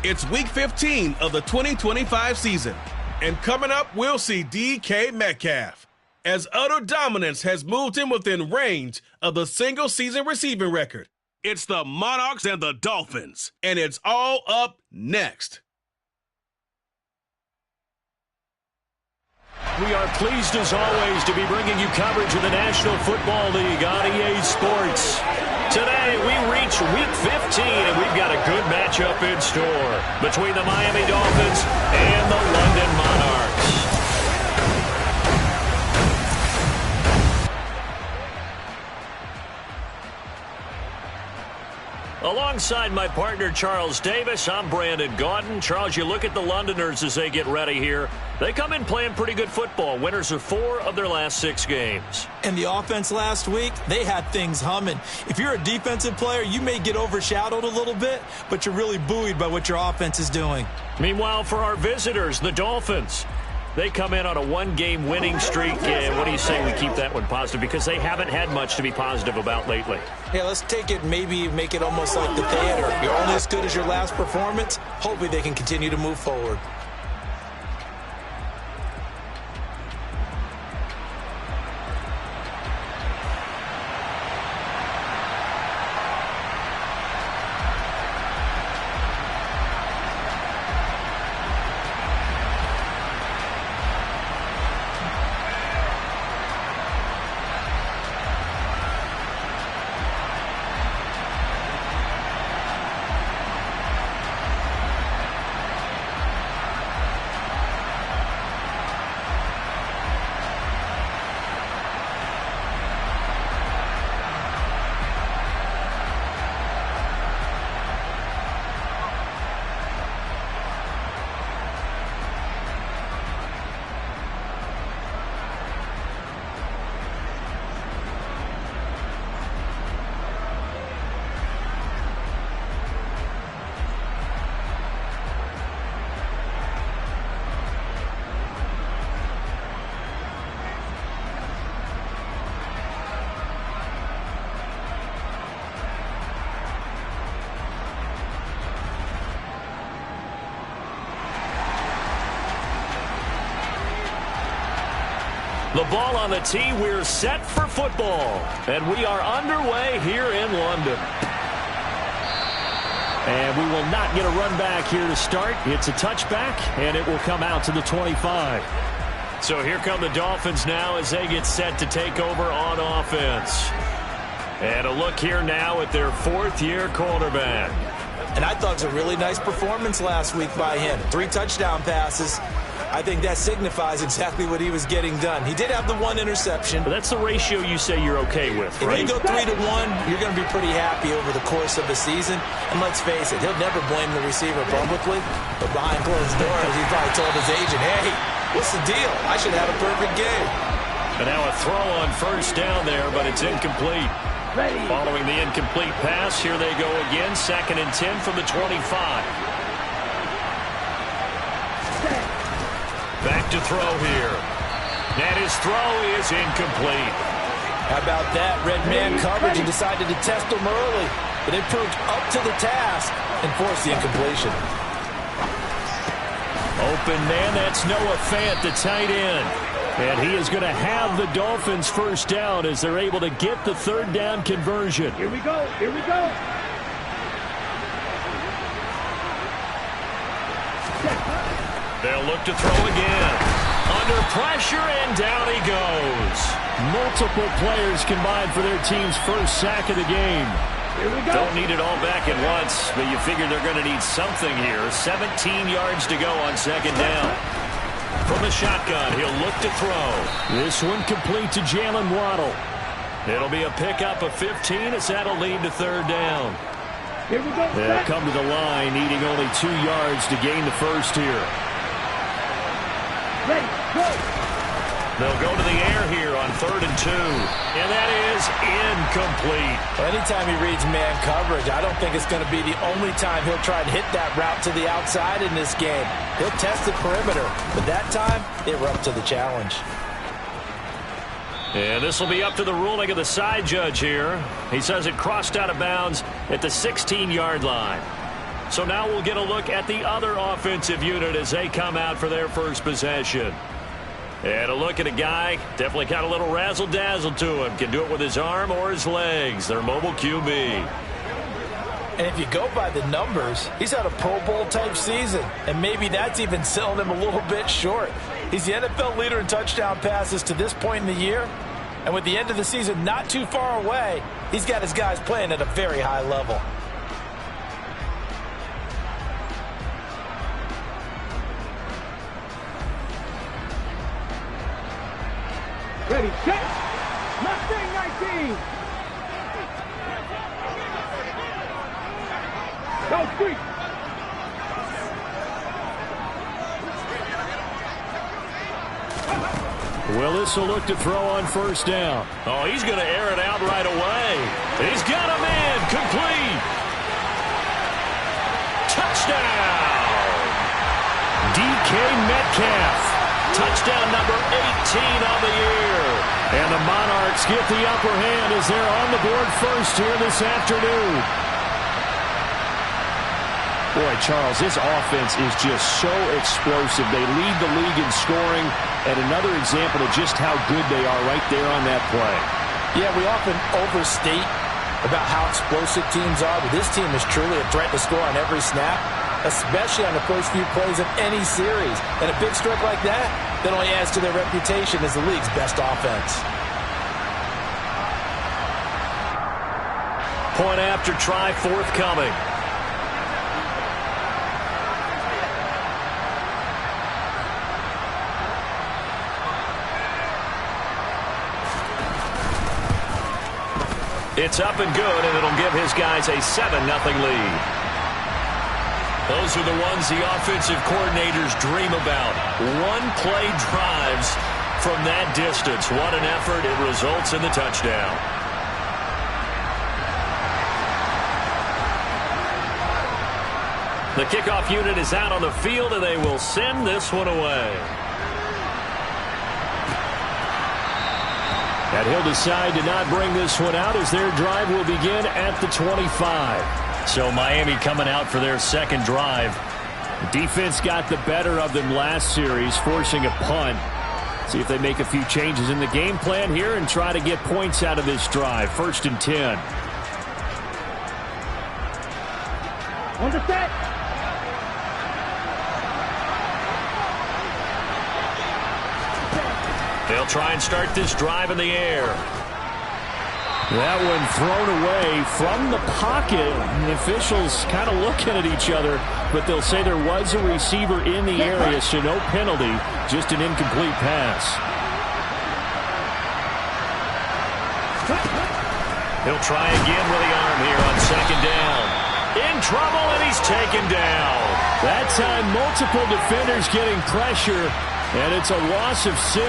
It's Week 15 of the 2025 season. And coming up, we'll see DK Metcalf, as utter dominance has moved him within range of the single-season receiving record. It's the Monarchs and the Dolphins, and it's all up next. We are pleased, as always, to be bringing you coverage of the National Football League on EA Sports. Today, we reach Week 15, and we've got a good matchup in store between the Miami Dolphins and the London Monarchs. Alongside my partner, Charles Davis, I'm Brandon Gaudin. Charles, you look at the Londoners as they get ready here. They come in playing pretty good football. Winners of 4 of their last 6 games. And the offense last week, they had things humming. If you're a defensive player, you may get overshadowed a little bit, but you're really buoyed by what your offense is doing. Meanwhile, for our visitors, the Dolphins, they come in on a 1-game winning streak. And what do you say we keep that one positive? Because they haven't had much to be positive about lately. Yeah, let's take it, maybe make it almost like the theater. You're only as good as your last performance. Hopefully they can continue to move forward. The ball on the tee, we're set for football. And we are underway here in London. And we will not get a run back here to start. It's a touchback, and it will come out to the 25. So here come the Dolphins now as they get set to take over on offense. And a look here now at their 4th-year quarterback. And I thought it was a really nice performance last week by him. 3 touchdown passes. I think that signifies exactly what he was getting done. He did have the 1 interception. But that's the ratio you say you're okay with, right? If you go 3-1, you're going to be pretty happy over the course of the season. And let's face it, he'll never blame the receiver publicly. But behind closed doors, he probably told his agent, hey, what's the deal? I should have had a perfect game. And now a throw on 1st down there, but it's incomplete. Following the incomplete pass, here they go again. 2nd and 10 from the 25. Back to throw here. And his throw is incomplete. How about that? Red man coverage and decided to test him early. But it proved up to the task and forced the incompletion. Open man, that's Noah Fant, the tight end. And he is going to have the Dolphins 1st down as they're able to get the 3rd down conversion. Here we go. Here we go. They'll look to throw again. Under pressure, and down he goes. Multiple players combined for their team's 1st sack of the game. Here we go. Don't need it all back at once, but you figure they're going to need something here. 17 yards to go on 2nd down. From the shotgun, he'll look to throw. This one complete to Jalen Waddle. It'll be a pickup of 15 as that'll lead to 3rd down. Here we go. They'll come to the line, needing only 2 yards to gain the 1st here. Ready, go. They'll go to the air here on 3rd and 2. And that is incomplete. Well, anytime he reads man coverage, I don't think it's going to be the only time he'll try to hit that route to the outside in this game. He'll test the perimeter, but that time, they were up to the challenge. And this will be up to the ruling of the side judge here. He says it crossed out of bounds at the 16-yard line. So now we'll get a look at the other offensive unit as they come out for their first possession. And a look at a guy, definitely got a little razzle-dazzle to him. Can do it with his arm or his legs. Their mobile QB. And if you go by the numbers, he's had a Pro Bowl-type season. And maybe that's even selling him a little bit short. He's the NFL leader in touchdown passes to this point in the year. And with the end of the season not too far away, he's got his guys playing at a very high level. Ready, set. Mustang 19. Go street. Willis will look to throw on first down. Oh, he's going to air it out right away. He's got a man. Complete. Touchdown. DK Metcalf. Touchdown number 18 on the year. And the Monarchs get the upper hand as they're on the board first here this afternoon. Boy, Charles, this offense is just so explosive. They lead the league in scoring, and another example of just how good they are right there on that play. Yeah, we often overstate about how explosive teams are, but this team is truly a threat to score on every snap, especially on the first few plays of any series. And a big stroke like that only adds to their reputation as the league's best offense. Point after try forthcoming. It's up and good, and it'll give his guys a 7-0 lead. Those are the ones the offensive coordinators dream about. One-play drives from that distance. What an effort. It results in the touchdown. The kickoff unit is out on the field, and they will send this one away. And he'll decide to not bring this one out as their drive will begin at the 25. So Miami coming out for their second drive. Defense got the better of them last series, forcing a punt. See if they make a few changes in the game plan here and try to get points out of this drive. 1st and 10. On the set. They'll try and start this drive in the air. That one thrown away from the pocket. The officials kind of looking at each other, but they'll say there was a receiver in the area, so no penalty, just an incomplete pass. He'll try again with the arm here on 2nd down. In trouble, and he's taken down. That time, multiple defenders getting pressure. And it's a loss of 6.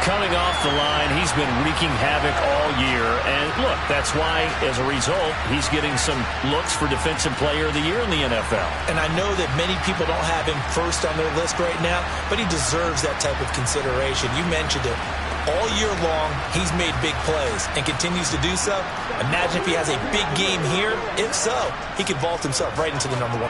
Coming off the line, he's been wreaking havoc all year. And look, that's why, as a result, he's getting some looks for Defensive Player of the Year in the NFL. And I know that many people don't have him first on their list right now, but he deserves that type of consideration. You mentioned it. All year long, he's made big plays and continues to do so. Imagine if he has a big game here. If so, he could vault himself right into the number 1.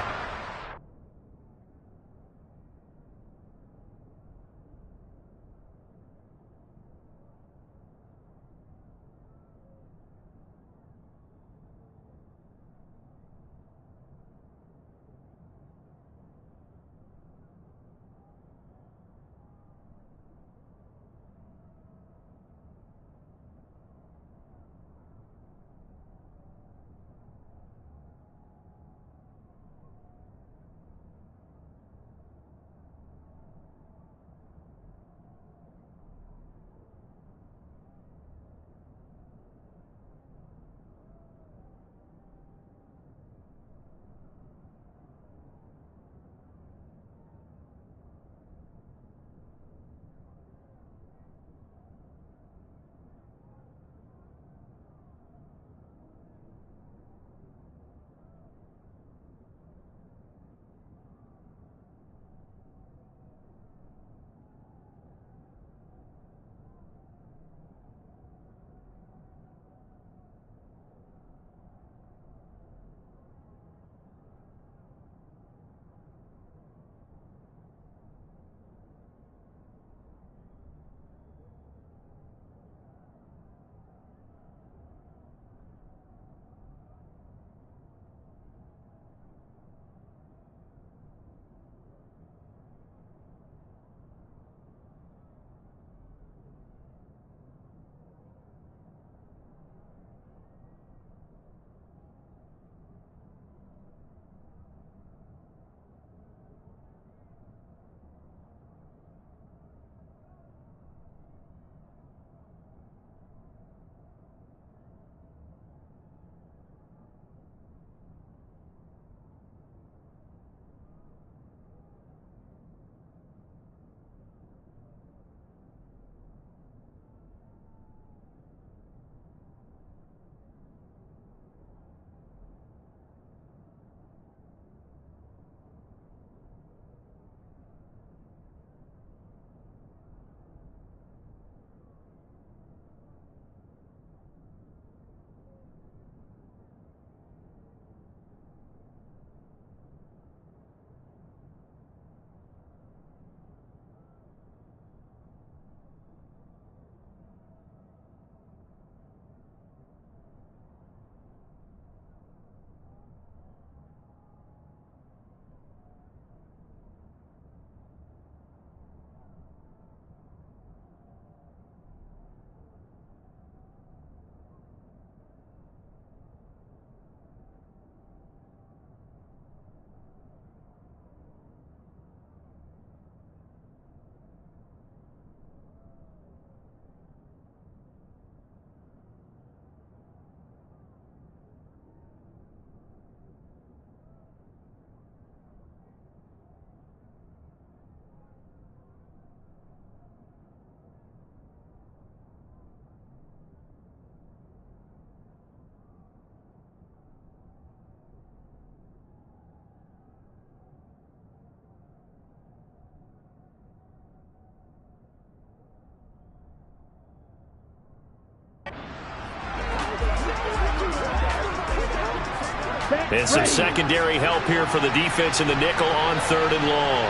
And some secondary help here for the defense in the nickel on 3rd and long.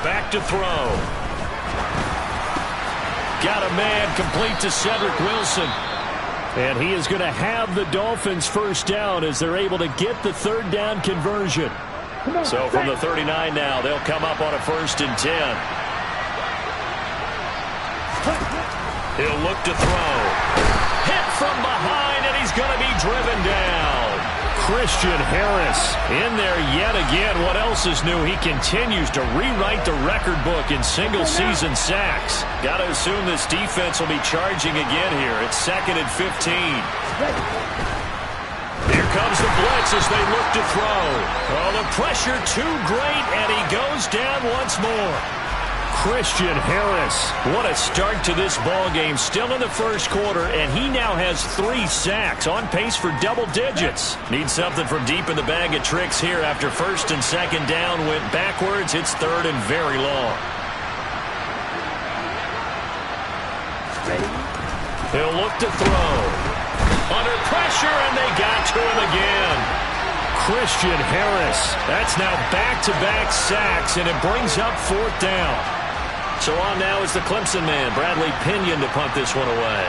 Back to throw. Got a man complete to Cedric Wilson. And he is going to have the Dolphins first down as they're able to get the 3rd down conversion. So from the 39 now, they'll come up on a 1st and 10. He'll look to throw. Hit from behind, and he's going to be driven down. Christian Harris in there yet again. What else is new? He continues to rewrite the record book in single-season sacks. Got to assume this defense will be charging again here. It's 2nd and 15. Here comes the blitz as they look to throw. Oh, the pressure too great, and he goes down once more. Christian Harris, what a start to this ball game. Still in the 1st quarter, and he now has 3 sacks, on pace for double digits. Needs something from deep in the bag of tricks here after 1st and 2nd down. Went backwards. It's 3rd and very long. He'll look to throw. Under pressure, and they got to him again. Christian Harris, that's now back-to-back sacks, and it brings up 4th down. So on now is the Clemson man, Bradley Pinion, to punt this one away.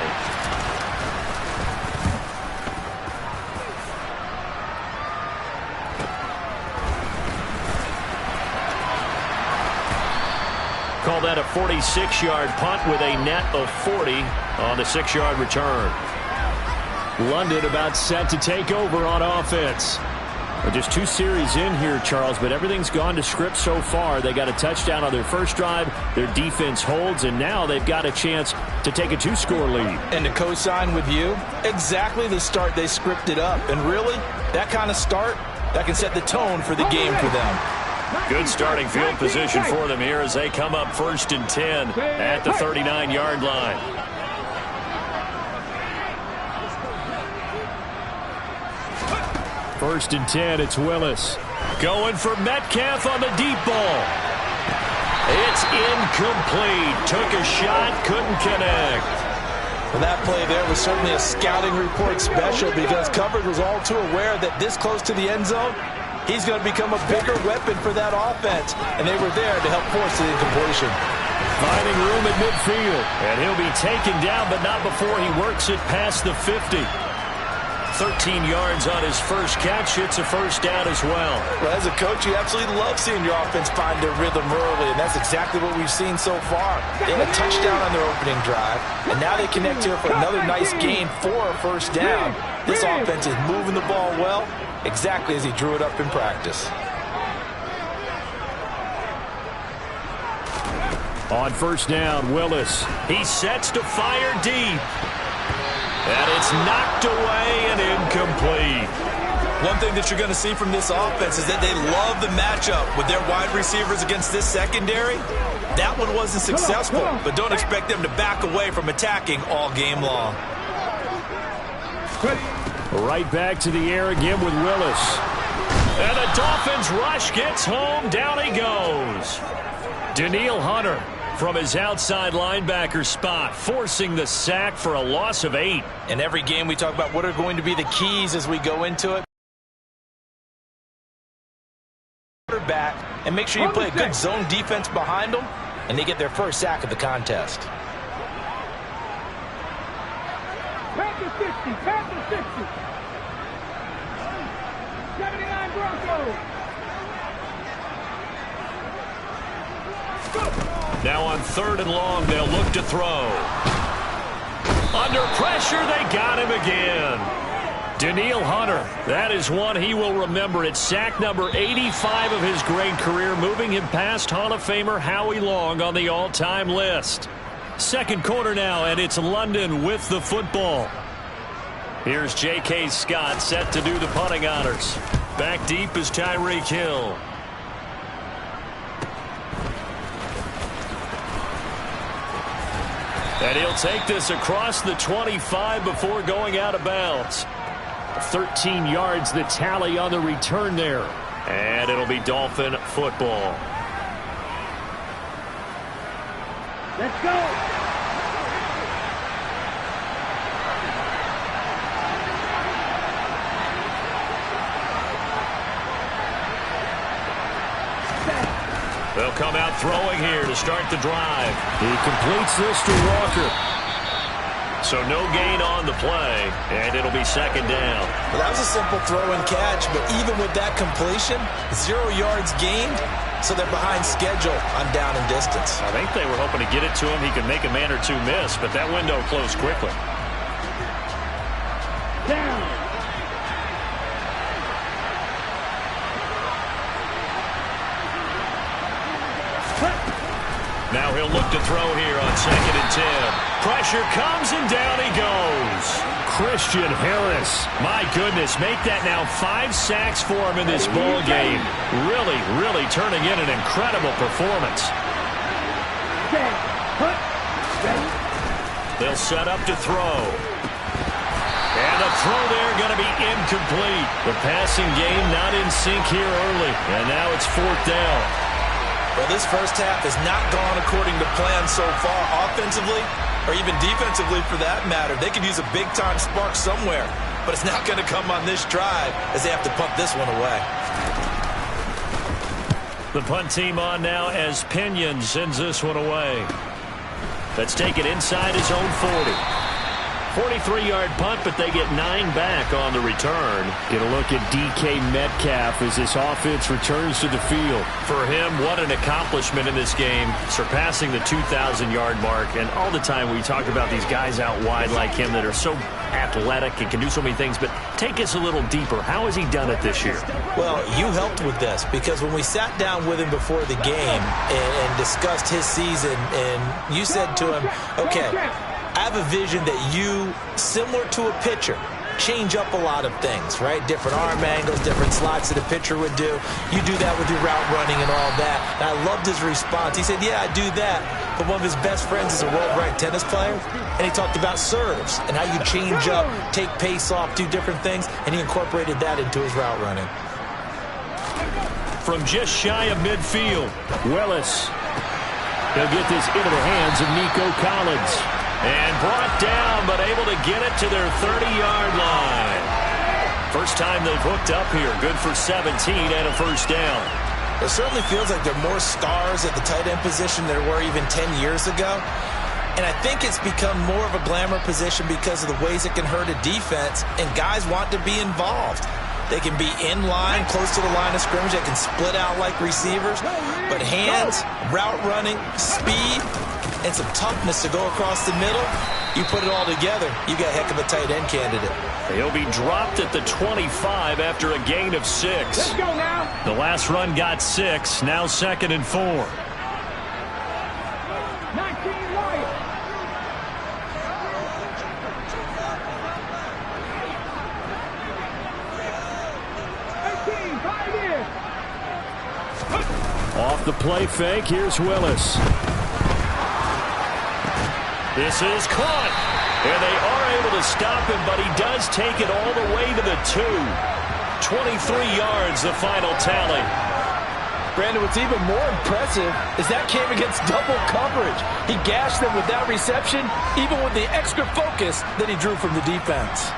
Call that a 46-yard punt with a net of 40 on the 6-yard return. London about set to take over on offense. Just 2 series in here, Charles, but everything's gone to script so far. They got a touchdown on their first drive. Their defense holds, and now they've got a chance to take a 2-score lead. And to co-sign with you, exactly the start they scripted up. And really, that kind of start, that can set the tone for the game for them. Good starting field position for them here as they come up 1st and 10 at the 39-yard line. First and 10, it's Willis. Going for Metcalf on the deep ball. It's incomplete. Took a shot, couldn't connect. Well, that play there was certainly a scouting report special because coverage was all too aware that this close to the end zone, he's going to become a bigger weapon for that offense. And they were there to help force the incompletion. Finding room at midfield. And he'll be taken down, but not before he works it past the 50. 13 yards on his first catch. It's a 1st down as well. Well, as a coach, you absolutely love seeing your offense find their rhythm early, and that's exactly what we've seen so far. They had a touchdown on their opening drive, and now they connect here for another nice gain for a 1st down. This offense is moving the ball well, exactly as he drew it up in practice. On 1st down, Willis. He sets to fire deep. And it's knocked away and incomplete. One thing that you're going to see from this offense is that they love the matchup with their wide receivers against this secondary. That one wasn't successful, but don't expect them to back away from attacking all game long. Right back to the air again with Willis. And the Dolphins rush gets home. Down he goes. Daniil Hunter from his outside linebacker spot, forcing the sack for a loss of 8. In every game, we talk about what are going to be the keys as we go into it. Back and make sure you play a good zone defense behind them, and they get their first sack of the contest. Panther 60, Panther 60. 79 Broncos. Now on 3rd and long, they'll look to throw. Under pressure, they got him again. Daniil Hunter, that is one he will remember. It's sack number 85 of his great career, moving him past Hall of Famer Howie Long on the all-time list. 2nd quarter now, and it's London with the football. Here's J.K. Scott set to do the punting honors. Back deep is Tyreek Hill. And he'll take this across the 25 before going out of bounds. 13 yards the tally on the return there. And it'll be Dolphin football. Let's go. They'll come out throwing here to start the drive. He completes this to Walker. So no gain on the play, and it'll be second down. Well, that was a simple throw and catch, but even with that completion, 0 yards gained, so they're behind schedule on down and distance. I think they were hoping to get it to him. He could make a man or two miss, but that window closed quickly. Down. Now he'll look to throw here on 2nd and 10. Pressure comes, and down he goes. Christian Harris. My goodness, make that now 5 sacks for him in this ball game. Really, really turning in an incredible performance. They'll set up to throw. And the throw there going to be incomplete. The passing game not in sync here early. And now it's 4th down. Well, this first half has not gone according to plan so far offensively or even defensively for that matter. They could use a big-time spark somewhere, but it's not going to come on this drive as they have to punt this one away. The punt team on now as Pinion sends this one away. Let's take it inside his own 40. 43-yard punt, but they get 9 back on the return. Get a look at DK Metcalf as this offense returns to the field. For him, what an accomplishment in this game, surpassing the 2,000-yard mark. And all the time we talk about these guys out wide like him that are so athletic and can do so many things, but take us a little deeper. How has he done it this year? Well, you helped with this because when we sat down with him before the game and discussed his season, and you said to him, okay, I have a vision that you, similar to a pitcher, change up a lot of things, right? Different arm angles, different slots that a pitcher would do. You do that with your route running and all that. And I loved his response. He said, yeah, I do that. But one of his best friends is a world-ranked tennis player, and he talked about serves and how you change up, take pace off, do different things, and he incorporated that into his route running. From just shy of midfield, Willis. He'll get this into the hands of Nico Collins. And brought down, but able to get it to their 30-yard line. First time they've hooked up here. Good for 17 and a first down. It certainly feels like there are more stars at the tight end position than there were even 10 years ago. And I think it's become more of a glamour position because of the ways it can hurt a defense, and guys want to be involved. They can be in line, close to the line of scrimmage. They can split out like receivers. But hands, route running, speed, and some toughness to go across the middle, you put it all together, you got a heck of a tight end candidate. He'll be dropped at the 25 after a gain of 6. Let's go now. The last run got 6, now 2nd and 4. 19 Lions. 18, 5 years. Off the play fake, here's Willis. This is caught, and they are able to stop him, but he does take it all the way to the 2. 23 yards, the final tally. Brandon, what's even more impressive is that came against double coverage. He gashed them with that reception, even with the extra focus that he drew from the defense.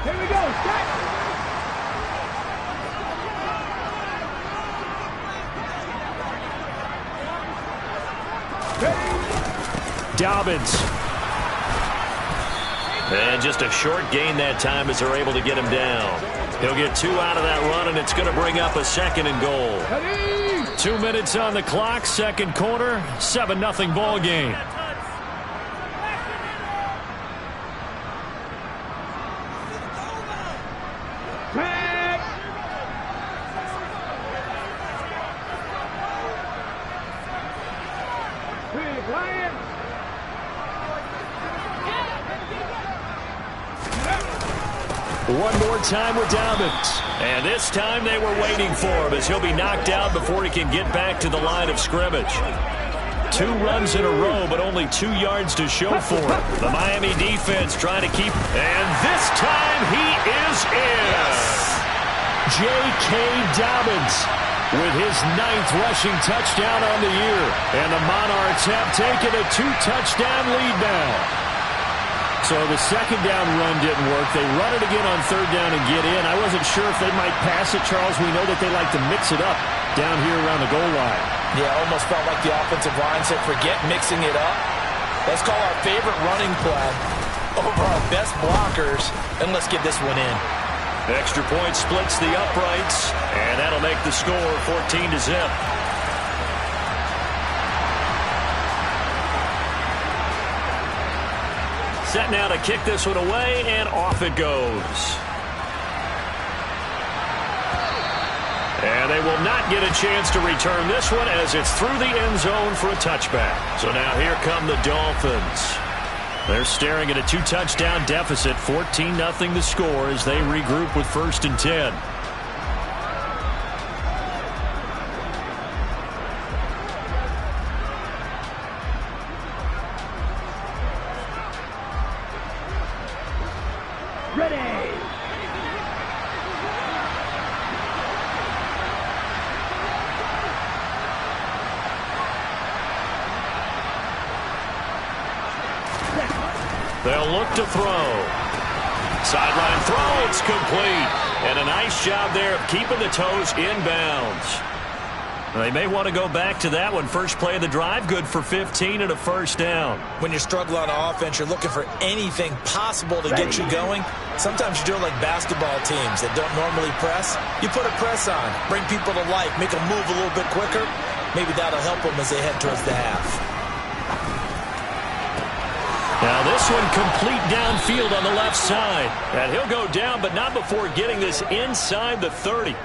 Here we go. Set. Dobbins. And just a short gain that time as they're able to get him down. He'll get 2 out of that run, and it's going to bring up a 2nd and goal. 2 minutes on the clock, second quarter, 7-0 ball game. One more time with Dobbins. And this time they were waiting for him as he'll be knocked out before he can get back to the line of scrimmage. 2 runs in a row, but only 2 yards to show for it. The Miami defense trying to keep, and this time he is in. J.K. Dobbins with his 9th rushing touchdown on the year. And the Monarchs have taken a 2-touchdown lead now. So the second down run didn't work. They run it again on third down and get in. I wasn't sure if they might pass it, Charles. We know that they like to mix it up down here around the goal line. Yeah, almost felt like the offensive line said, forget mixing it up. Let's call our favorite running play over our best blockers, and let's get this one in. Extra point splits the uprights, and that'll make the score 14-0. Set now to kick this one away, and off it goes. And they will not get a chance to return this one as it's through the end zone for a touchback. So now here come the Dolphins. They're staring at a 2-touchdown deficit, 14-0 the score as they regroup with 1st and 10. They'll look to throw. Sideline throw, it's complete. And a nice job there of keeping the toes inbounds. They may want to go back to that one. First play of the drive, good for 15 and a first down. When you're struggling on offense, you're looking for anything possible to get you going. Sometimes you do it like basketball teams that don't normally press. You put a press on, bring people to life, make them move a little bit quicker. Maybe that'll help them as they head towards the half. Now this one complete downfield on the left side. And he'll go down, but not before getting this inside the 30.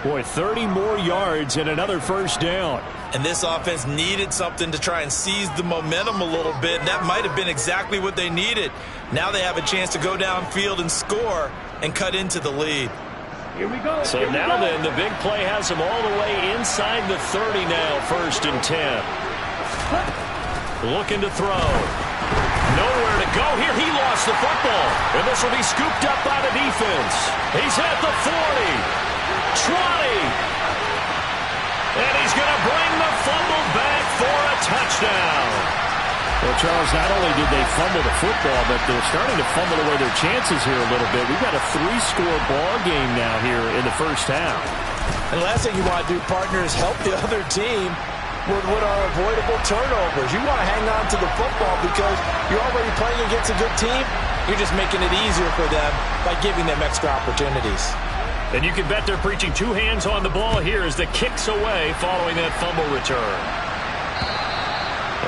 Boy, 30 more yards and another first down. And this offense needed something to try and seize the momentum a little bit. And that might have been exactly what they needed. Now they have a chance to go downfield and score and cut into the lead. Here we go. So now then, the big play has them all the way inside the 30 now, 1st and 10. Looking to throw. Nowhere to go here. He lost the football. And this will be scooped up by the defense. He's at the 40. 20. And he's going to bring the fumble back for a touchdown. Well, Charles, not only did they fumble the football, but they're starting to fumble away their chances here a little bit. We've got a 3-score ball game now here in the first half. And the last thing you want to do, partner, is help the other team with what are avoidable turnovers. You want to hang on to the football because you're already playing against a good team. You're just making it easier for them by giving them extra opportunities. And you can bet they're preaching 2 hands on the ball here as the kick's away following that fumble return.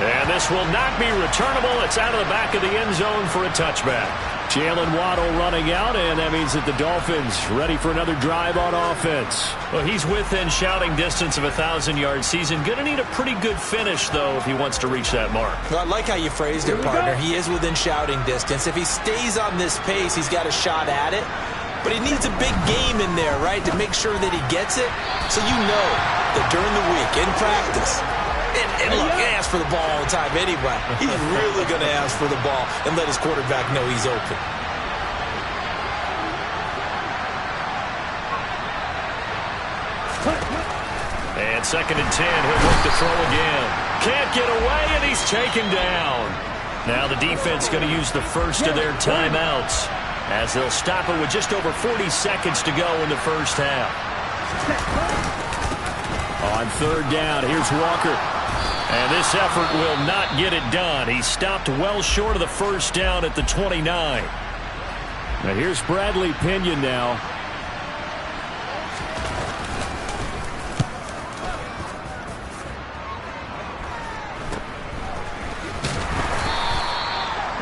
And this will not be returnable. It's out of the back of the end zone for a touchback. Jalen Waddle running out, and that means that the Dolphins ready for another drive on offense. Well, he's within shouting distance of a 1,000-yard season. Going to need a pretty good finish, though, if he wants to reach that mark. Well, I like how you phrased it, partner. He is within shouting distance. If he stays on this pace, he's got a shot at it. But he needs a big game in there, right, to make sure that he gets it. So you know that during the week, in practice, and look, he asks for the ball all the time anyway. He's really going to ask for the ball and let his quarterback know he's open. And 2nd and 10, he'll look to throw again. Can't get away, and he's taken down. Now the defense going to use the first of their timeouts as they'll stop it with just over 40 seconds to go in the first half. On 3rd down, here's Walker. And this effort will not get it done. He stopped well short of the first down at the 29. Now here's Bradley Pinion now.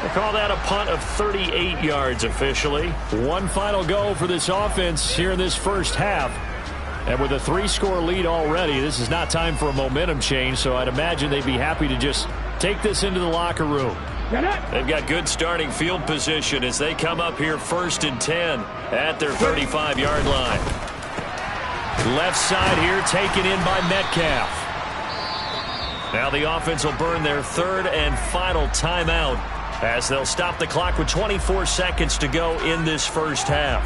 They call that a punt of 38 yards officially. One final go for this offense here in this first half. And with a 3-score lead already, this is not time for a momentum change, so I'd imagine they'd be happy to just take this into the locker room. They've got good starting field position as they come up here 1st and 10 at their 35-yard line. Left side here taken in by Metcalf. Now the offense will burn their 3rd and final timeout as they'll stop the clock with 24 seconds to go in this first half.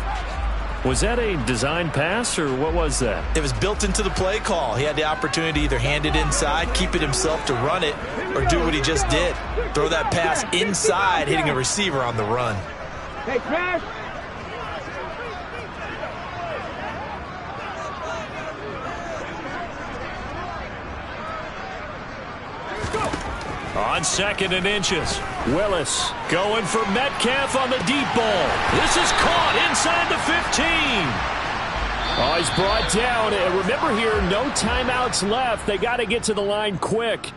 Was that a design pass, or what was that? It was built into the play call. He had the opportunity to either hand it inside, keep it himself to run it, or do what he just did. Throw that pass inside, hitting a receiver on the run. Hey, Crash. On 2nd and inches, Willis going for Metcalf on the deep ball. This is caught inside the 15. Oh, he's brought down. And remember here, no timeouts left. They got to get to the line quick.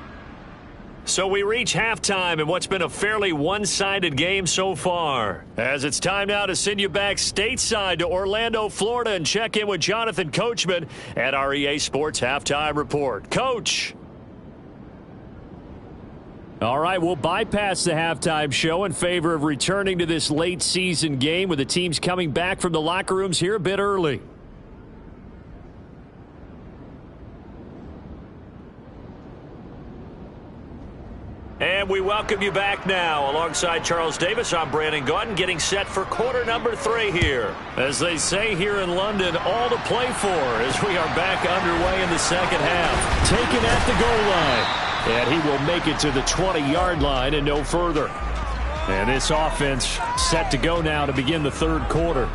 So we reach halftime in what's been a fairly one-sided game so far. As it's time now to send you back stateside to Orlando, Florida, and check in with Jonathan Coachman at our EA Sports Halftime Report. Coach. All right, we'll bypass the halftime show in favor of returning to this late season game with the teams coming back from the locker rooms here a bit early. And we welcome you back now. Alongside Charles Davis, I'm Brandon Gaudin, getting set for quarter number 3 here. As they say here in London, all to play for as we are back underway in the second half. Taken at the goal line. And he will make it to the 20-yard line and no further. And this offense set to go now to begin the third quarter.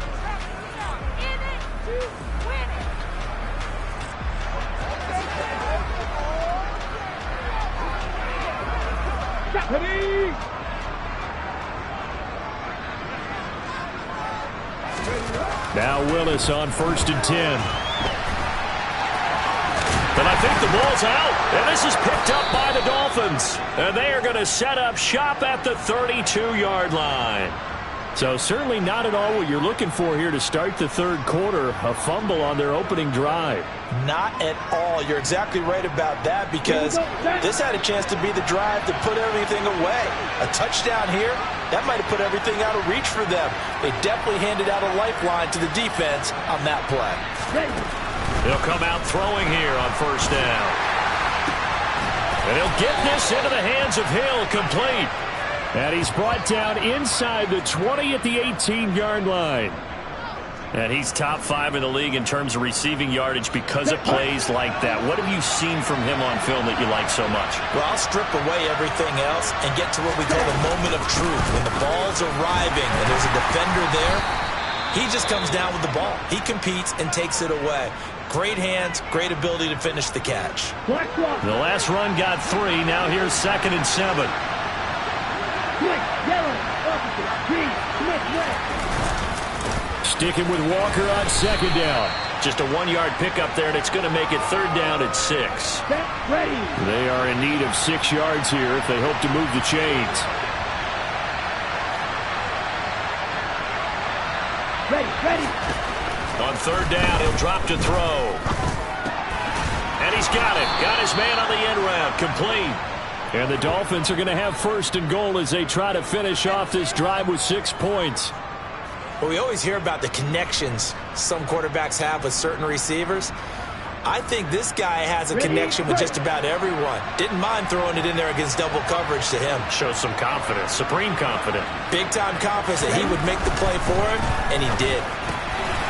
Now Willis on 1st and 10. But I think the ball's out, and this is picked up by the Dolphins. And they are going to set up shop at the 32-yard line. So certainly not at all what you're looking for here to start the third quarter, a fumble on their opening drive. Not at all. You're exactly right about that, because this had a chance to be the drive to put everything away. A touchdown here, that might have put everything out of reach for them. They definitely handed out a lifeline to the defense on that play. He'll come out throwing here on 1st down. And he'll get this into the hands of Hill, complete. And he's brought down inside the 20 at the 18-yard line. And he's top 5 in the league in terms of receiving yardage because of plays like that. What have you seen from him on film that you like so much? Well, I'll strip away everything else and get to what we call the moment of truth. When the ball's arriving and there's a defender there, he just comes down with the ball. He competes and takes it away. Great hands, great ability to finish the catch. The last run got 3. Now here's 2nd and 7. Sticking with Walker on 2nd down. Just a 1-yard pickup there, and it's going to make it 3rd down at 6. They are in need of 6 yards here if they hope to move the chains. Ready. On 3rd down, he'll drop to throw. And he's got it. Got his man on the end route. Complete. And the Dolphins are going to have 1st and goal as they try to finish off this drive with 6 points. Well, we always hear about the connections some quarterbacks have with certain receivers. I think this guy has a connection with just about everyone. Didn't mind throwing it in there against double coverage to him. Shows some confidence, supreme confidence. Big-time confidence that he would make the play for him, and he did.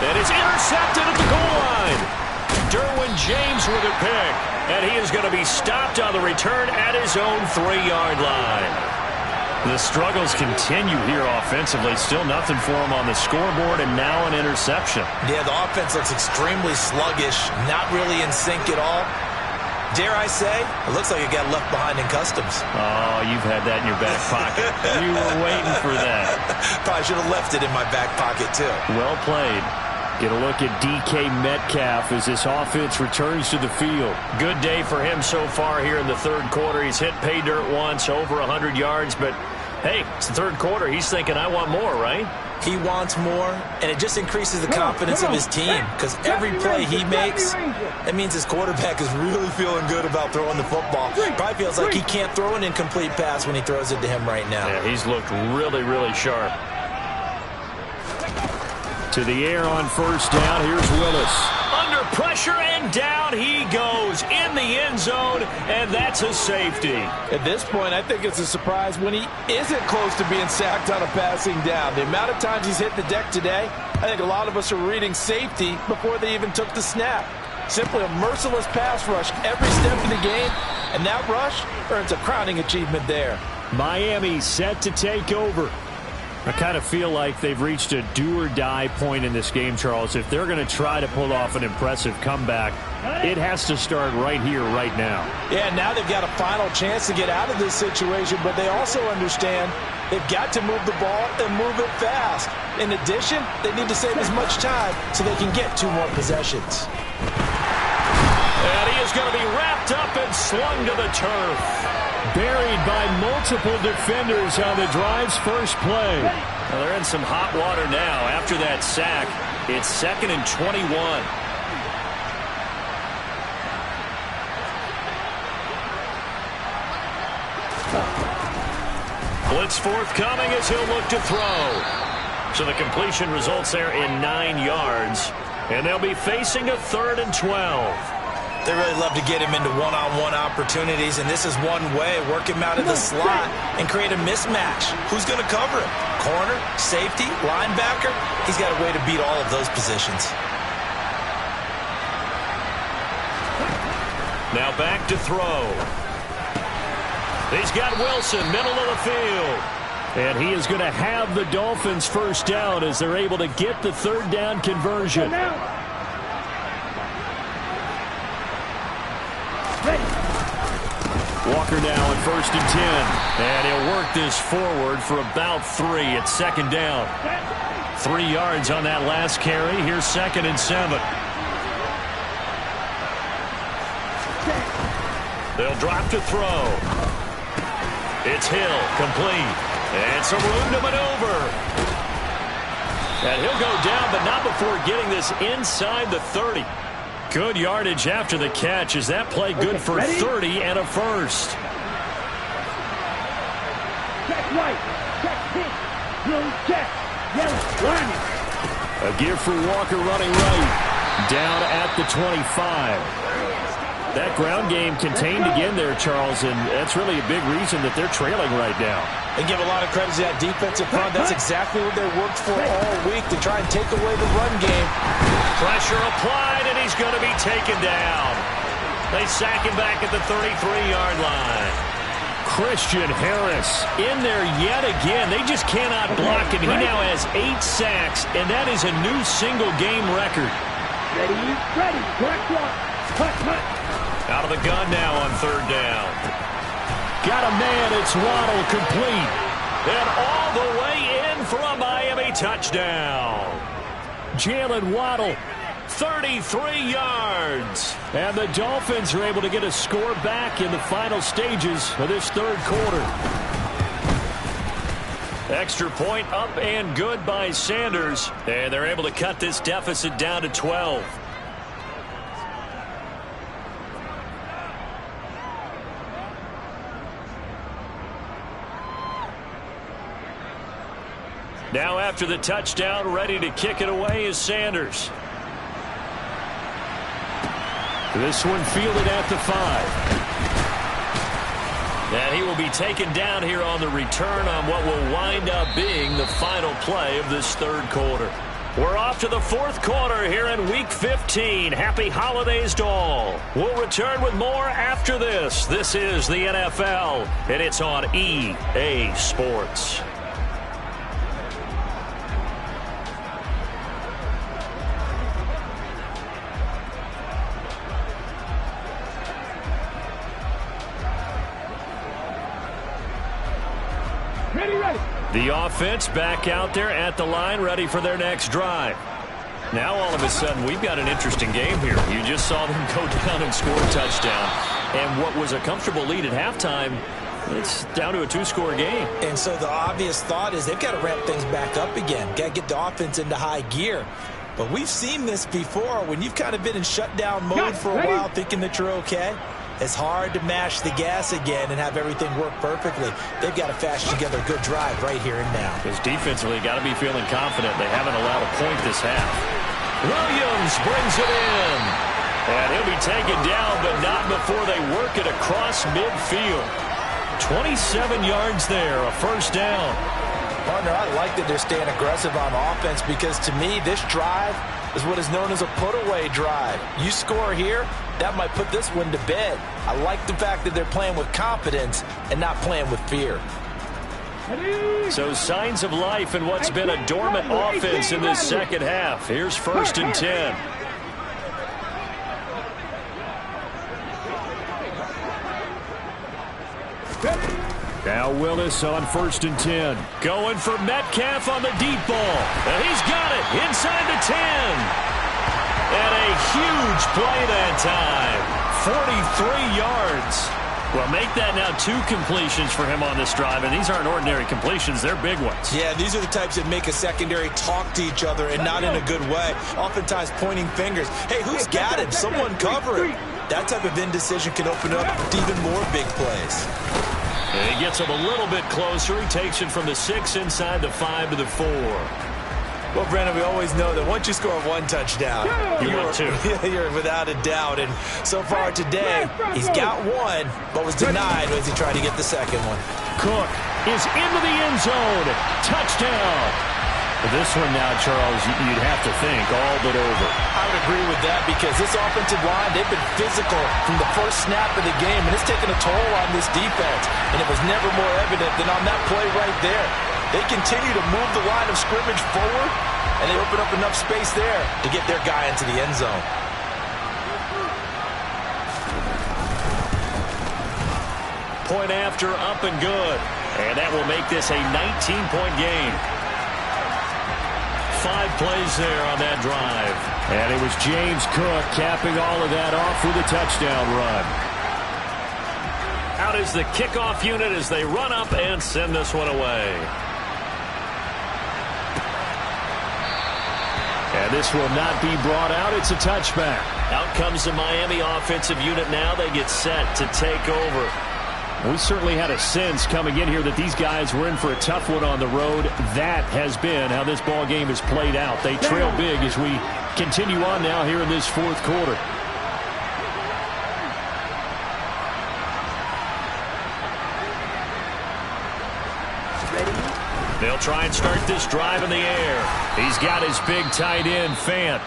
And it's intercepted at the goal line. Derwin James with a pick. And he is going to be stopped on the return at his own 3-yard line. The struggles continue here offensively. Still nothing for him on the scoreboard, and now an interception. Yeah, the offense looks extremely sluggish, not really in sync at all. Dare I say, it looks like it got left behind in customs. Oh, you've had that in your back pocket. You were waiting for that. Probably should have left it in my back pocket, too. Well played. Get a look at DK Metcalf as this offense returns to the field. Good day for him so far here in the third quarter. He's hit pay dirt once, over 100 yards, but hey, it's the third quarter. He's thinking, I want more, right? He wants more, and it just increases the confidence of his team, because every play he makes, that means his quarterback is really feeling good about throwing the football. Probably feels like he can't throw an incomplete pass when he throws it to him right now. Yeah, he's looked really, really sharp. To the air on first down. Here's Willis. Under pressure, and down he goes in the end zone, and that's a safety. At this point, I think it's a surprise when he isn't close to being sacked on a passing down. The amount of times he's hit the deck today, I think a lot of us are reading safety before they even took the snap. Simply a merciless pass rush every step of the game, and that rush earns a crowning achievement there. Miami set to take over. I kind of feel like they've reached a do-or-die point in this game, Charles. If they're going to try to pull off an impressive comeback, it has to start right here, right now. Yeah, now they've got a final chance to get out of this situation, but they also understand they've got to move the ball and move it fast. In addition, they need to save as much time so they can get 2 more possessions. And he is going to be wrapped up and slung to the turf. Buried by multiple defenders on the drive's first play. Well, they're in some hot water now. After that sack, it's 2nd and 21. Blitz forthcoming as he'll look to throw. So the completion results there in 9 yards. And they'll be facing a 3rd and 12. They really love to get him into one-on-one opportunities, and this is one way. Work him out of the slot and create a mismatch. Who's going to cover him? Corner, safety, linebacker? He's got a way to beat all of those positions. Now back to throw. He's got Wilson, middle of the field. And he is going to have the Dolphins first down as they're able to get the 3rd down conversion. Walker now at 1st and 10. And he'll work this forward for about 3 at 2nd down. 3 yards on that last carry. Here's 2nd and 7. They'll drop to throw. It's Hill, complete. And some room to maneuver. And he'll go down, but not before getting this inside the 30. Good yardage after the catch. Is that play good for 30 and a first? Check right. Check pink. Blue check. Yellow. Warning. A give for Walker running right. Down at the 25. That ground game contained again there, Charles, and that's really a big reason that they're trailing right now. They give a lot of credit to that defensive front. That's exactly what they worked for all week, to try and take away the run game. Pressure applied, and he's going to be taken down. They sack him back at the 33-yard line. Christian Harris in there yet again. They just cannot block him. He now has 8 sacks, and that is a new single-game record. Ready. Correct one. Cut. Out of the gun now on 3rd down. Got a man, it's Waddle, complete. And all the way in for a Miami touchdown. Jalen Waddle, 33 yards. And the Dolphins are able to get a score back in the final stages of this 3rd quarter. Extra point up and good by Sanders. And they're able to cut this deficit down to 12. Now after the touchdown, ready to kick it away is Sanders. This one fielded at the 5. And he will be taken down here on the return on what will wind up being the final play of this 3rd quarter. We're off to the 4th quarter here in Week 15. Happy holidays to all. We'll return with more after this. This is the NFL, and it's on EA Sports. The offense back out there at the line, ready for their next drive. Now all of a sudden we've got an interesting game here. You just saw them go down and score a touchdown. And what was a comfortable lead at halftime, it's down to a 2-score game. And so the obvious thought is they've got to ramp things back up again. Got to get the offense into high gear. But we've seen this before. When you've kind of been in shutdown mode for a while thinking that you're okay, it's hard to mash the gas again and have everything work perfectly. They've got to fashion together a good drive right here and now. Because defensively, got to be feeling confident. They haven't allowed a point this half. Williams brings it in. And he'll be taken down, but not before they work it across midfield. 27 yards there, a first down. Partner, I like that they're staying aggressive on offense because to me, this drive is what is known as a put-away drive. You score here, that might put this one to bed. I like the fact that they're playing with confidence and not playing with fear. So signs of life in what's been a dormant offense in this second half. Here's 1st and 10. Now Willis on 1st and 10. Going for Metcalf on the deep ball. And he's got it inside the 10. And a huge play that time. 43 yards. Well, make that now 2 completions for him on this drive, and these aren't ordinary completions. They're big ones. Yeah, these are the types that make a secondary talk to each other and not in a good way. Oftentimes pointing fingers. Hey, who's got him? Someone cover it. That type of indecision can open up even more big plays. And he gets him a little bit closer. He takes it from the 6 inside the 5 to the 4. Well, Brandon, we always know that once you score 1 touchdown, you're without a doubt. And so far today, he's got 1, but was denied as he tried to get the second one. Cook is into the end zone. Touchdown. This one now, Charles, you'd have to think all but over. I would agree with that because this offensive line, they've been physical from the first snap of the game, and it's taken a toll on this defense. And it was never more evident than on that play right there. They continue to move the line of scrimmage forward, and they open up enough space there to get their guy into the end zone. Point after, up and good. And that will make this a 19-point game. 5 plays there on that drive. And it was James Cook capping all of that off with a touchdown run. Out is the kickoff unit as they run up and send this one away. And this will not be brought out. It's a touchback. Out comes the Miami offensive unit now. They get set to take over. We certainly had a sense coming in here that these guys were in for a tough one on the road. That has been how this ball game has played out. They trail big as we continue on now here in this 4th quarter. They'll try and start this drive in the air. He's got his big tight end, Fant.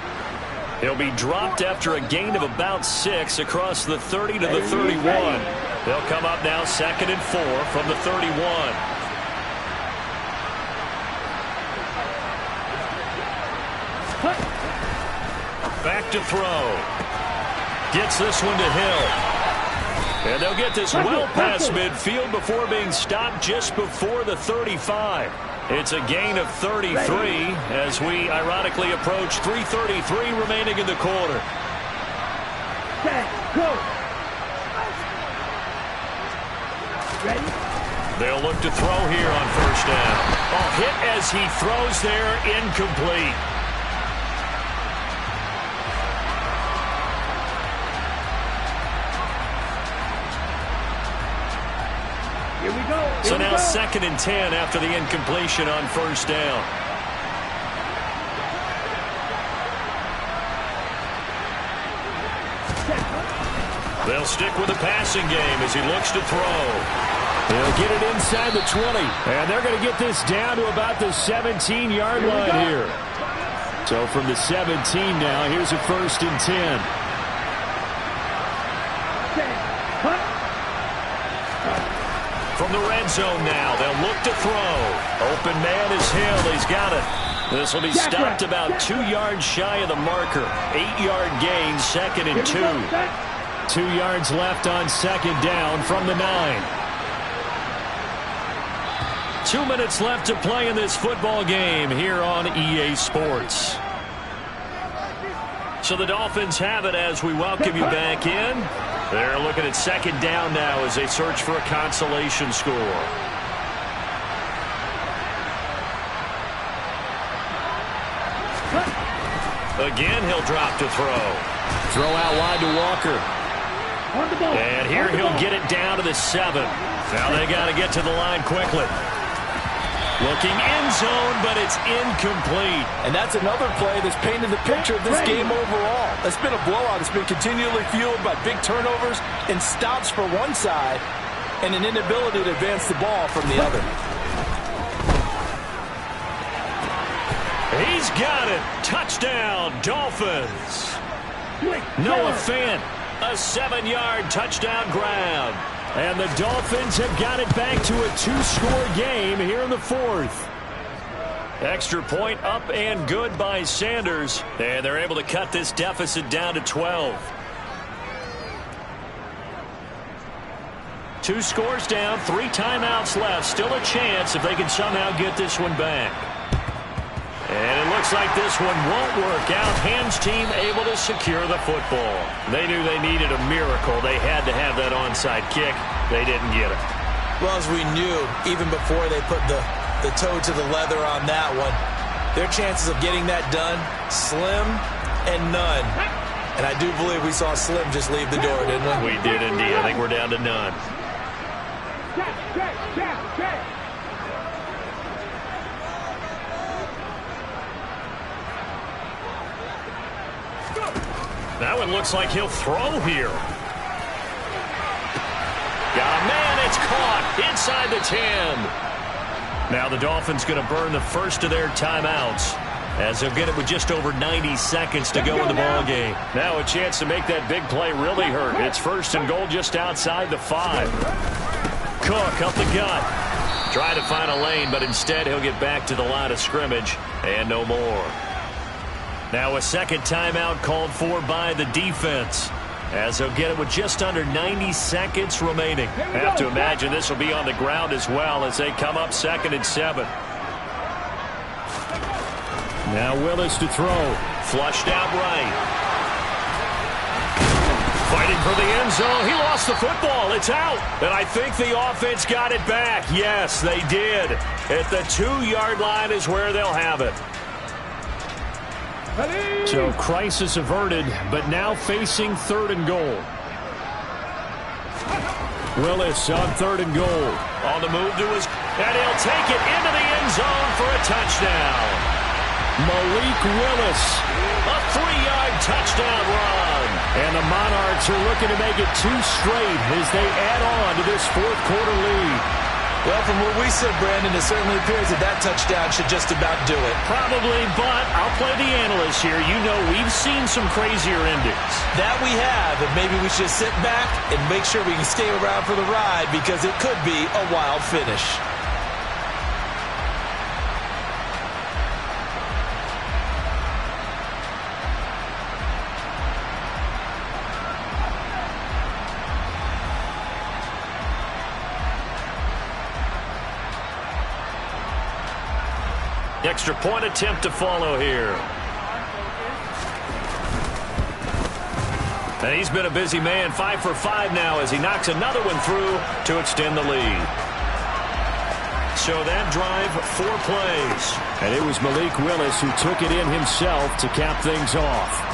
He'll be dropped after a gain of about 6 across the 30 to the 31. They'll come up now 2nd and 4 from the 31. Back to throw. Gets this one to Hill. And they'll get this well past midfield before being stopped just before the 35. It's a gain of 33 as we ironically approach 3:33 remaining in the quarter. Go. Ready? They'll look to throw here on 1st down. A hit as he throws there, incomplete. Here we go. So now 2nd and 10 after the incompletion on 1st down. They'll stick with the passing game as he looks to throw. He'll get it inside the 20. And they're going to get this down to about the 17-yard line here. So from the 17 now, here's a 1st and 10. From the red zone now, they'll look to throw. Open man is Hill. He's got it. This will be stopped about 2 yards shy of the marker. 8-yard gain, 2nd and 2. 2 yards left on 2nd down from the 9. 2 minutes left to play in this football game here on EA Sports. So the Dolphins have it as we welcome you back in. They're looking at 2nd down now as they search for a consolation score. Again, he'll drop to throw. Throw out wide to Walker. And here he'll get it down to the 7. Now they got to get to the line quickly. Looking end zone, but it's incomplete. And that's another play that's painted the picture of this game overall. It's been a blowout. It's been continually fueled by big turnovers and stops for one side and an inability to advance the ball from the other. He's got it. Touchdown, Dolphins. Noah Fant, a 7-yard touchdown grab. And the Dolphins have got it back to a 2-score game here in the 4th. Extra point up and good by Sanders. And they're able to cut this deficit down to 12. 2 scores down, 3 timeouts left. Still a chance if they can somehow get this one back. And it looks like this one won't work out. Ham's team able to secure the football. They knew they needed a miracle. They had to have that onside kick. They didn't get it. Well, as we knew, even before they put the toe to the leather on that one, their chances of getting that done, slim and none. And I do believe we saw Slim just leave the door, didn't we? We did indeed. I think we're down to none. That one looks like he'll throw here. Got a man, it's caught inside the 10. Now the Dolphins going to burn the first of their timeouts as they'll get it with just over 90 seconds to go in the ball game. Now a chance to make that big play really hurt. It's 1st and goal just outside the 5. Cook up the gut. Try to find a lane, but instead he'll get back to the line of scrimmage and no more. Now a second timeout called for by the defense as they'll get it with just under 90 seconds remaining. Have to imagine this will be on the ground as well as they come up 2nd and 7. Now Willis to throw. Flushed out right. Fighting for the end zone. He lost the football. It's out. And I think the offense got it back. Yes, they did. At the 2-yard line is where they'll have it. So crisis averted, but now facing 3rd and goal. Willis on 3rd and goal. On the move to his, and he'll take it into the end zone for a touchdown. Malik Willis, a 3-yard touchdown run. And the Monarchs are looking to make it 2 straight as they add on to this 4th quarter lead. Well, from where we sit, Brandon, it certainly appears that that touchdown should just about do it. Probably, but I'll play the analyst here. You know we've seen some crazier endings. That we have, and maybe we should sit back and make sure we can stay around for the ride because it could be a wild finish. Extra point attempt to follow here. And he's been a busy man, 5 for 5 now as he knocks another one through to extend the lead. So that drive, 4 plays. And it was Malik Willis who took it in himself to cap things off.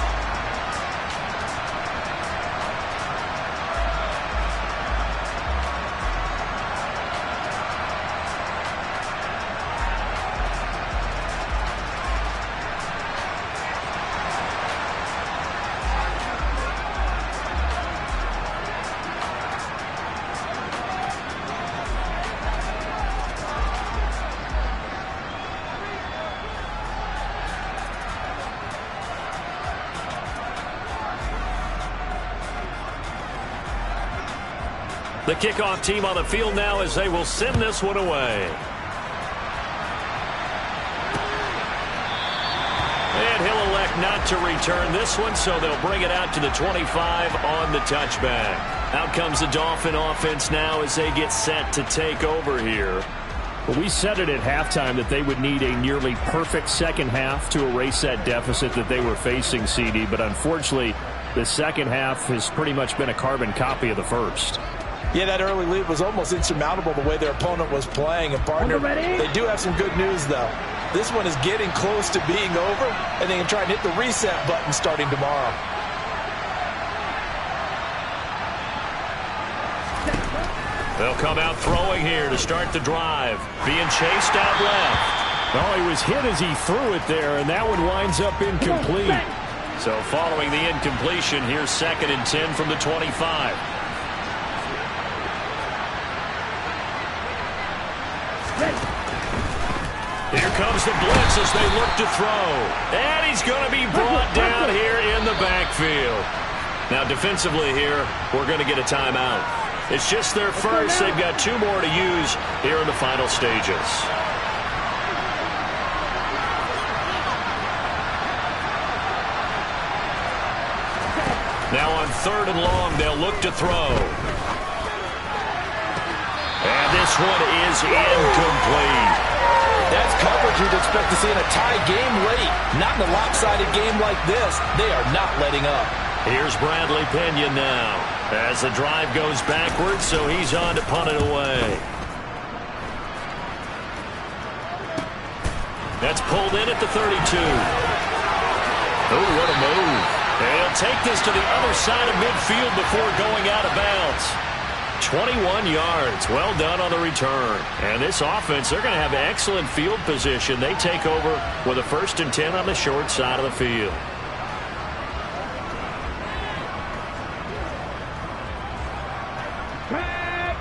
The kickoff team on the field now as they will send this one away. And he'll elect not to return this one, so they'll bring it out to the 25 on the touchback. Out comes the Dolphin offense now as they get set to take over here. Well, we said it at halftime that they would need a nearly perfect second half to erase that deficit that they were facing, CD, but unfortunately, the second half has pretty much been a carbon copy of the first. Yeah, that early lead was almost insurmountable the way their opponent was playing. And, partner, they do have some good news, though. This one is getting close to being over, and they can try and hit the reset button starting tomorrow. They'll come out throwing here to start the drive. Being chased out left. Oh, he was hit as he threw it there, and that one winds up incomplete. So following the incompletion, here's 2nd and 10 from the 25. Here comes the blitz as they look to throw. And he's going to be brought down here in the backfield. Now, defensively here, we're going to get a timeout. It's just their first. They've got 2 more to use here in the final stages. Now on 3rd and long, they'll look to throw. And this one is incomplete. That's coverage you'd expect to see in a tie game late. Not in a lopsided game like this. They are not letting up. Here's Bradley Pena now as the drive goes backwards, so he's on to punt it away. That's pulled in at the 32. Oh, what a move. And he'll take this to the other side of midfield before going out of bounds. 21 yards. Well done on the return. And this offense, they're going to have excellent field position. They take over with a 1st and 10 on the short side of the field. Tag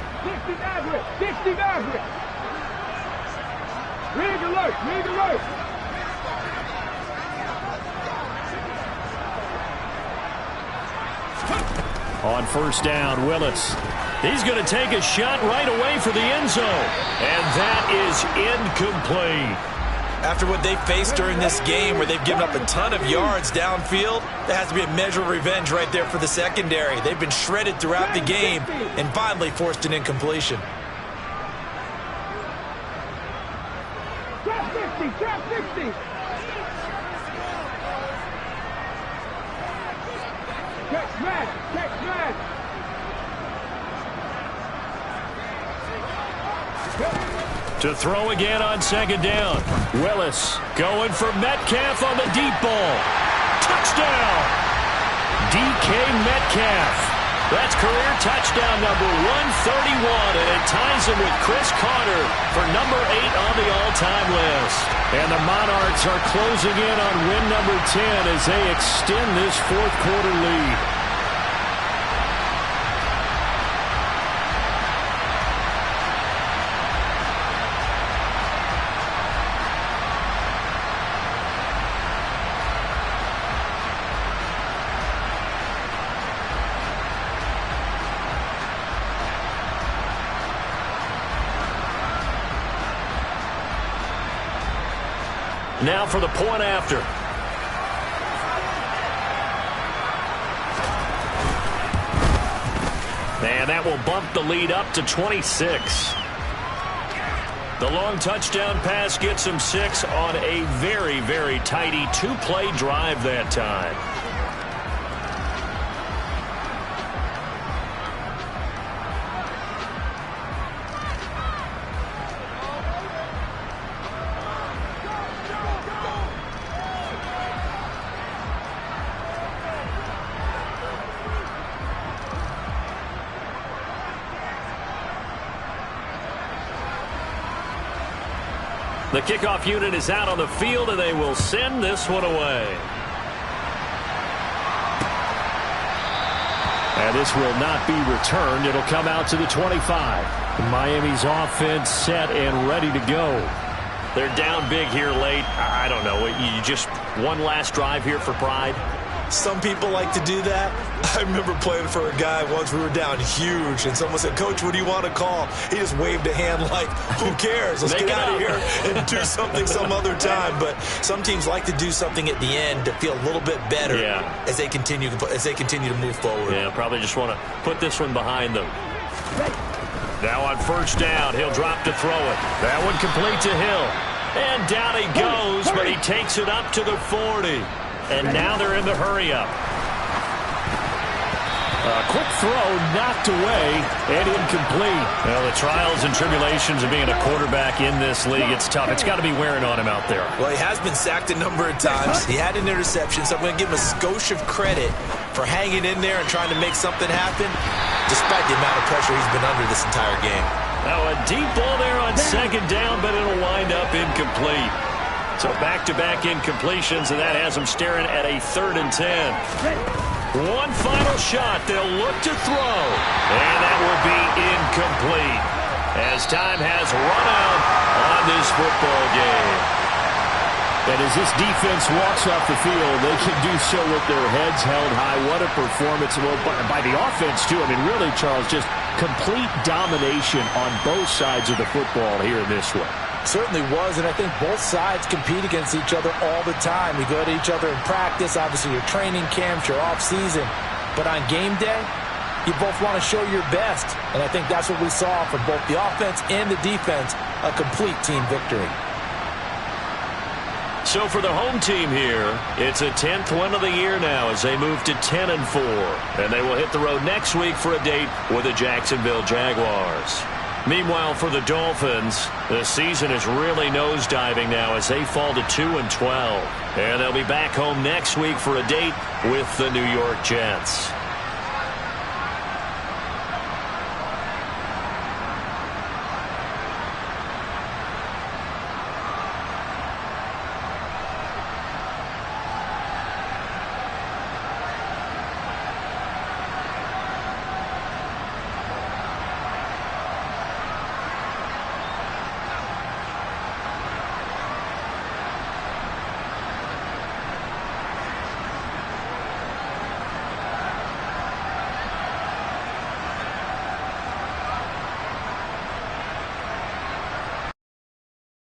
60 Maverick. Rig alert. On 1st down, Willis. He's going to take a shot right away for the end zone. And that is incomplete. After what they faced during this game where they've given up a ton of yards downfield, there has to be a measure of revenge right there for the secondary. They've been shredded throughout the game and finally forced an incompletion. Trap 60. Check smash. To throw again on 2nd down. Willis going for Metcalf on the deep ball. Touchdown! DK Metcalf. That's career touchdown number 131, and it ties him with Chris Carter for number 8 on the all-time list. And the Monarchs are closing in on win number 10 as they extend this 4th quarter lead. Now for the point after. And that will bump the lead up to 26. The long touchdown pass gets him 6 on a very, very tidy 2-play drive that time. The kickoff unit is out on the field, and they will send this one away. And this will not be returned. It'll come out to the 25. Miami's offense set and ready to go. They're down big here late. I don't know. You just one last drive here for pride? Some people like to do that. I remember playing for a guy once. We were down huge, and someone said, "Coach, what do you want to call?" He just waved a hand like, "Who cares? Let's get out of here and do something some other time." But some teams like to do something at the end to feel a little bit better as they continue to move forward. Yeah, probably just want to put this one behind them. Now on 1st down, he'll drop to throw it. That one complete to Hill. And down he goes, but he takes it up to the 40. And now they're in the hurry-up. A quick throw knocked away and incomplete. Well, the trials and tribulations of being a quarterback in this league, it's tough. It's got to be wearing on him out there. Well, he has been sacked a number of times. He had an interception, so I'm going to give him a skosh of credit for hanging in there and trying to make something happen, despite the amount of pressure he's been under this entire game. Now a deep ball there on 2nd down, but it'll wind up incomplete. So back-to-back incompletions, and that has them staring at a 3rd and 10. One final shot. They'll look to throw. And that will be incomplete as time has run out on this football game. And as this defense walks off the field, they can do so with their heads held high. What a performance. Well, by the offense, too. I mean, really, Charles, just complete domination on both sides of the football here in this one. Certainly was, and I think both sides compete against each other all the time. You go to each other in practice, obviously your training camps, your off-season. But on game day, you both want to show your best. And I think that's what we saw from both the offense and the defense, a complete team victory. So for the home team here, it's a 10th win of the year now as they move to 10-4. And they will hit the road next week for a date with the Jacksonville Jaguars. Meanwhile, for the Dolphins, the season is really nosediving now as they fall to 2-12. And they'll be back home next week for a date with the New York Jets.